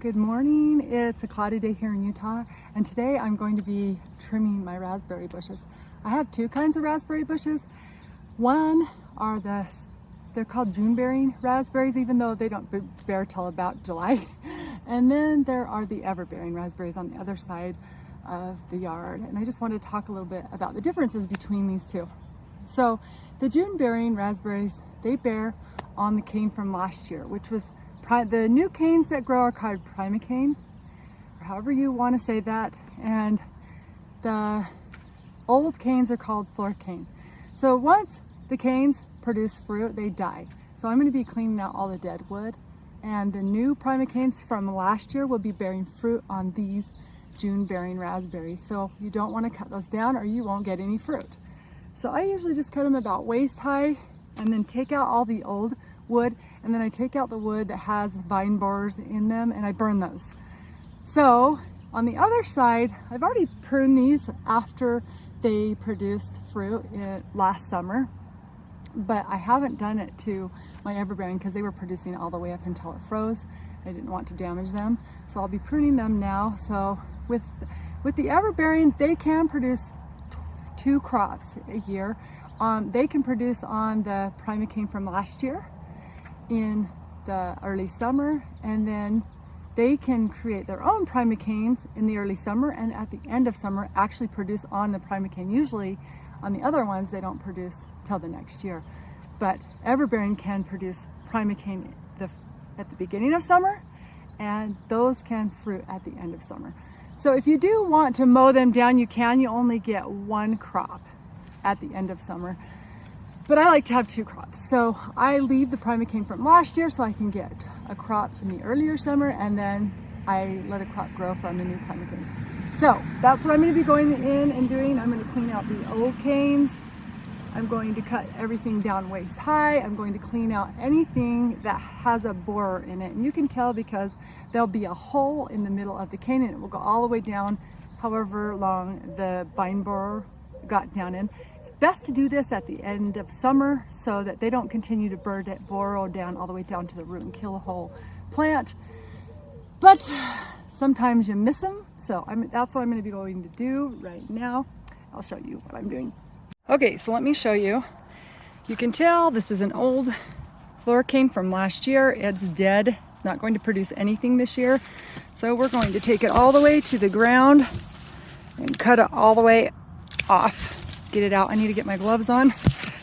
Good morning. It's a cloudy day here in Utah, and today I'm going to be trimming my raspberry bushes. I have two kinds of raspberry bushes. One are they're called June bearing raspberries, even though they don't bear till about July. And then there are the ever bearing raspberries on the other side of the yard. And I just wanted to talk a little bit about the differences between these two. So the June bearing raspberries, they bear on the cane from last year, which was the new canes that grow are called primocane, or however you want to say that, and the old canes are called florcane. So once the canes produce fruit, they die. So I'm going to be cleaning out all the dead wood, and the new primocanes from last year will be bearing fruit on these June bearing raspberries. So you don't want to cut those down or you won't get any fruit. So I usually just cut them about waist high and then take out all the old wood, and then I take out the wood that has vine borers in them and I burn those. So on the other side, I've already pruned these after they produced fruit last summer, but I haven't done it to my everbearing because they were producing all the way up until it froze. I didn't want to damage them, so I'll be pruning them now. So with the everbearing, they can produce two crops a year. They can produce on the primocane from last year in the early summer, and then they can create their own primocanes in the early summer, and at the end of summer actually produce on the primocane. Usually on the other ones they don't produce till the next year, but everbearing can produce primocane at the beginning of summer, and those can fruit at the end of summer. So if you do want to mow them down, you can. You only get one crop at the end of summer, but I like to have two crops. So I leave the primocane from last year so I can get a crop in the earlier summer, and then I let a crop grow from the new primocane. So that's what I'm going to be going in and doing. I'm going to clean out the old canes. I'm going to cut everything down waist high. I'm going to clean out anything that has a borer in it. And you can tell because there'll be a hole in the middle of the cane and it will go all the way down however long the vine borer got down in. It's best to do this at the end of summer so that they don't continue to burrow down all the way down to the root and kill the whole plant. But sometimes you miss them, so that's what I'm going to be going to do right now. I'll show you what I'm doing. Okay, so let me show you. You can tell this is an old florcane from last year. It's dead. It's not going to produce anything this year. So we're going to take it all the way to the ground and cut it all the way off. Get it out. I need to get my gloves on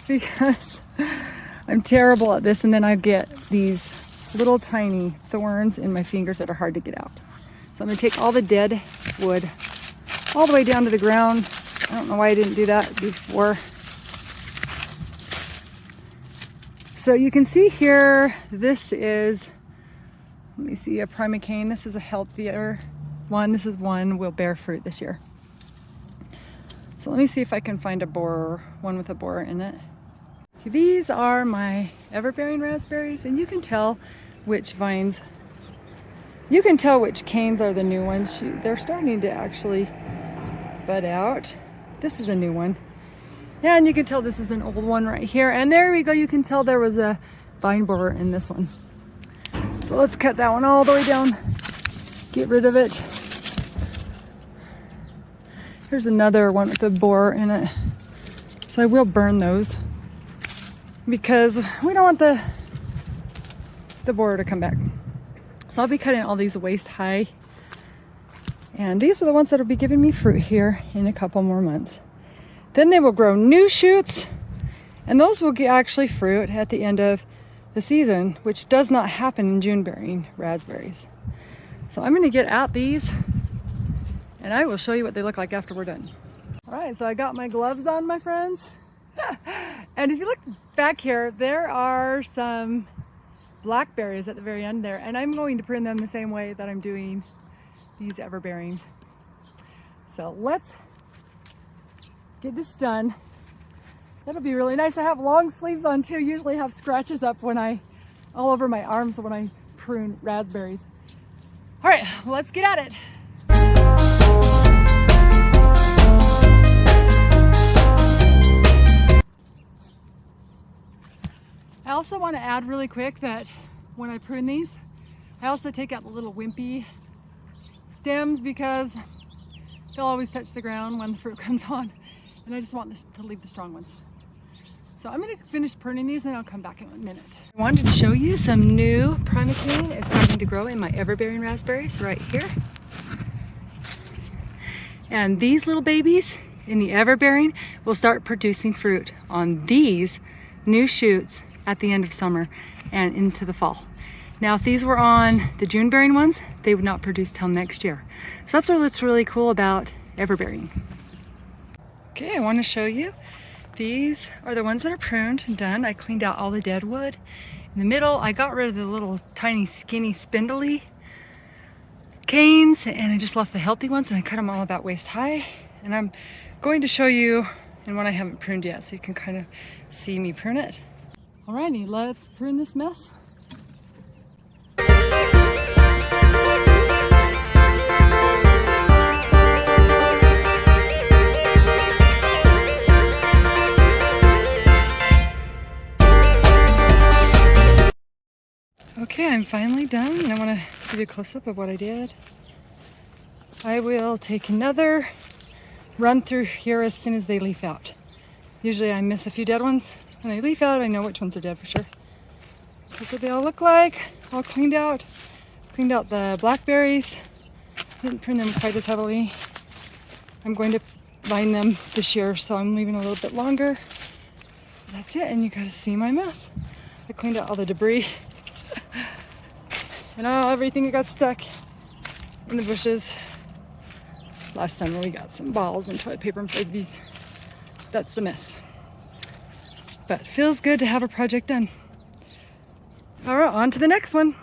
because I'm terrible at this, and then I get these little tiny thorns in my fingers that are hard to get out. So I'm going to take all the dead wood all the way down to the ground. I don't know why I didn't do that before. So you can see here, this is, let me see, a primocane. This is a healthier one. This is one will bear fruit this year. So let me see if I can find a borer, one with a borer in it. Okay, these are my everbearing raspberries, and you can tell which vines, you can tell which canes are the new ones. They're starting to actually bud out. This is a new one. Yeah, and you can tell this is an old one right here. And there we go, you can tell there was a vine borer in this one. So let's cut that one all the way down. Get rid of it. Here's another one with a borer in it. So I will burn those because we don't want the borer to come back. So I'll be cutting all these waist high. And these are the ones that will be giving me fruit here in a couple more months. Then they will grow new shoots, and those will actually fruit at the end of the season, which does not happen in June bearing raspberries. So I'm going to get out these, and I will show you what they look like after we're done. All right, so I got my gloves on, my friends. And if you look back here, there are some blackberries at the very end there, and I'm going to prune them the same way that I'm doing these everbearing. So let's get this done. That'll be really nice. I have long sleeves on too. Usually have scratches up all over my arms when I prune raspberries. All right, let's get at it. I also want to add really quick that when I prune these, I also take out the little wimpy stems because they'll always touch the ground when the fruit comes on. And I just want this to leave the strong ones. So I'm gonna finish pruning these and I'll come back in a minute. I wanted to show you some new primocane is starting to grow in my everbearing raspberries right here. And these little babies in the everbearing will start producing fruit on these new shoots at the end of summer and into the fall. Now, if these were on the June bearing ones, they would not produce till next year. So that's what's really cool about everbearing. Okay, I want to show you. These are the ones that are pruned and done. I cleaned out all the dead wood. In the middle, I got rid of the little tiny skinny spindly canes and I just left the healthy ones and I cut them all about waist high. And I'm going to show you in one I haven't pruned yet so you can kind of see me prune it. Alrighty, let's prune this mess. Okay, I'm finally done and I want to give you a close-up of what I did. I will take another run through here as soon as they leaf out. Usually I miss a few dead ones. When they leaf out, I know which ones are dead for sure. That's what they all look like, all cleaned out. Cleaned out the blackberries. Didn't prune them quite as heavily. I'm going to vine them this year, so I'm leaving a little bit longer. That's it, and you gotta see my mess. I cleaned out all the debris and everything that got stuck in the bushes. Last summer we got some balls and toilet paper and frisbees. That's the mess. But it feels good to have a project done. All right, on to the next one.